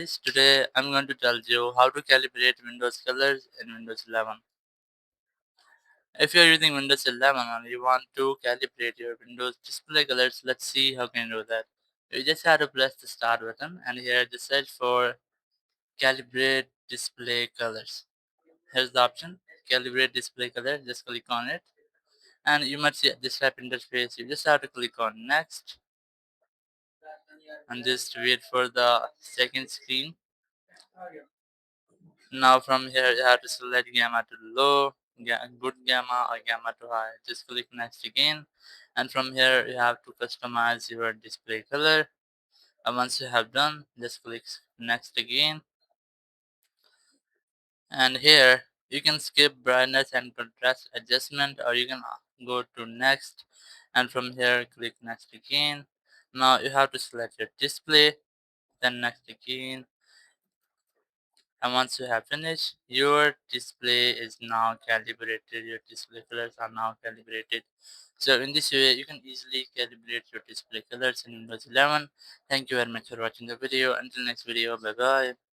Today I'm going to tell you how to calibrate Windows colors in Windows 11. If you're using Windows 11 and you want to calibrate your Windows display colors, let's see how can you do that. You just have to press the start button and here just search for calibrate display colors. Here's the option calibrate display color, just click on it and you might see this type interface. You just have to click on next and just wait for the second screen. Now from here you have to select gamma to low, good gamma or gamma to high. Just click next again and from here you have to customize your display color. And once you have done, just click next again and here you can skip brightness and contrast adjustment or you can go to next and from here click next again. Now you have to select your display, then next again, and once you have finished, your display is now calibrated. Your display colors are now calibrated. So in this way, you can easily calibrate your display colors in Windows 11. Thank you very much for watching the video. Until next video, bye bye.